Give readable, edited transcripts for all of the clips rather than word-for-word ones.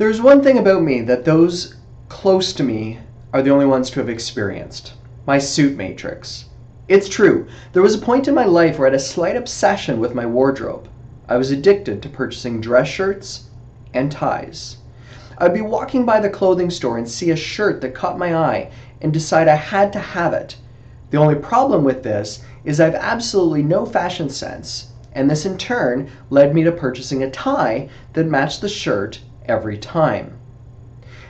There's one thing about me that those close to me are the only ones to have experienced. My suit matrix. It's true, there was a point in my life where I had a slight obsession with my wardrobe. I was addicted to purchasing dress shirts and ties. I'd be walking by the clothing store and see a shirt that caught my eye and decide I had to have it. The only problem with this is I have absolutely no fashion sense, and this in turn led me to purchasing a tie that matched the shirt every time.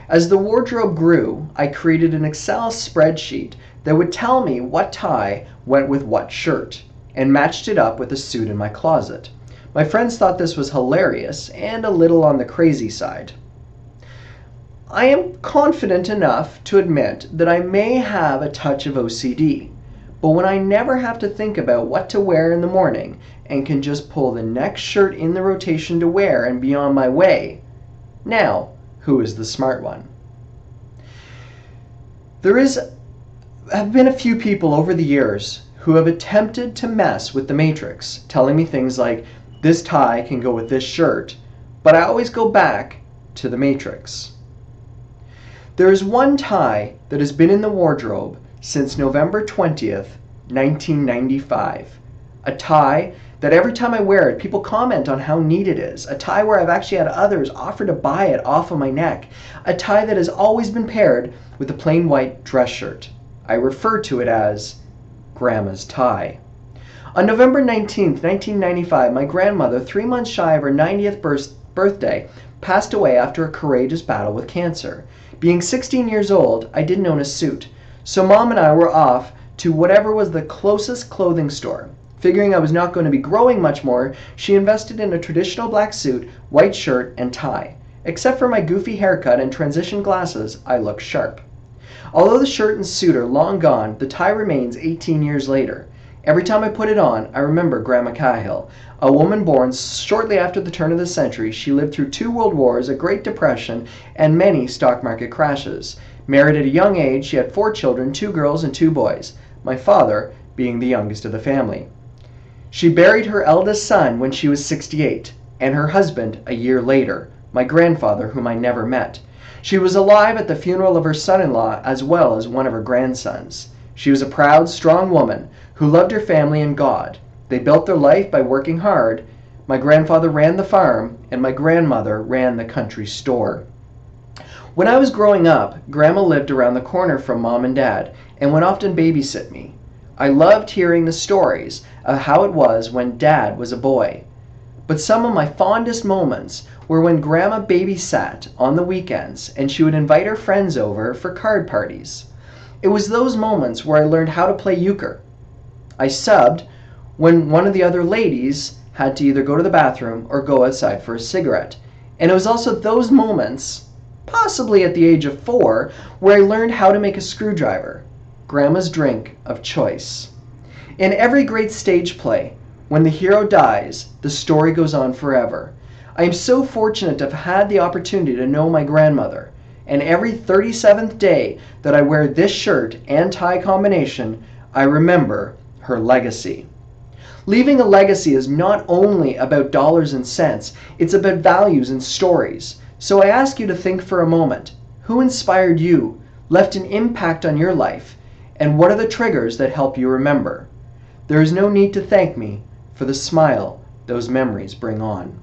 As the wardrobe grew, I created an Excel spreadsheet that would tell me what tie went with what shirt, and matched it up with the suit in my closet. My friends thought this was hilarious and a little on the crazy side. I am confident enough to admit that I may have a touch of OCD, but when I never have to think about what to wear in the morning and can just pull the next shirt in the rotation to wear and be on my way, now, who is the smart one? There have been a few people over the years who have attempted to mess with the matrix, telling me things like, this tie can go with this shirt, but I always go back to the matrix. There is one tie that has been in the wardrobe since November 20th, 1995. A tie that every time I wear it, people comment on how neat it is. A tie where I've actually had others offer to buy it off of my neck. A tie that has always been paired with a plain white dress shirt. I refer to it as Grandma's tie. On November 19th, 1995, my grandmother, 3 months shy of her 90th birthday, passed away after a courageous battle with cancer. Being 16 years old, I didn't own a suit, so Mom and I were off to whatever was the closest clothing store. Figuring I was not going to be growing much more, she invested in a traditional black suit, white shirt, and tie. Except for my goofy haircut and transition glasses, I looked sharp. Although the shirt and suit are long gone, the tie remains 18 years later. Every time I put it on, I remember Grandma Cahill, a woman born shortly after the turn of the century. She lived through 2 world wars, a Great Depression, and many stock market crashes. Married at a young age, she had 4 children, 2 girls and 2 boys, my father being the youngest of the family. She buried her eldest son when she was 68, and her husband a year later, my grandfather, whom I never met. She was alive at the funeral of her son-in-law as well as one of her grandsons. She was a proud, strong woman who loved her family and God. They built their life by working hard. My grandfather ran the farm, and my grandmother ran the country store. When I was growing up, Grandma lived around the corner from Mom and Dad and would often babysit me. I loved hearing the stories of how it was when Dad was a boy. But some of my fondest moments were when Grandma babysat on the weekends and she would invite her friends over for card parties. It was those moments where I learned how to play euchre. I subbed when one of the other ladies had to either go to the bathroom or go outside for a cigarette. And it was also those moments, possibly at the age of 4, where I learned how to make a screwdriver, Grandma's drink of choice. In every great stage play, when the hero dies, the story goes on forever. I am so fortunate to have had the opportunity to know my grandmother, and every 37th day that I wear this shirt and tie combination, I remember her legacy. Leaving a legacy is not only about dollars and cents, it's about values and stories. So I ask you to think for a moment, who inspired you, left an impact on your life, and what are the triggers that help you remember? There is no need to thank me for the smile those memories bring on.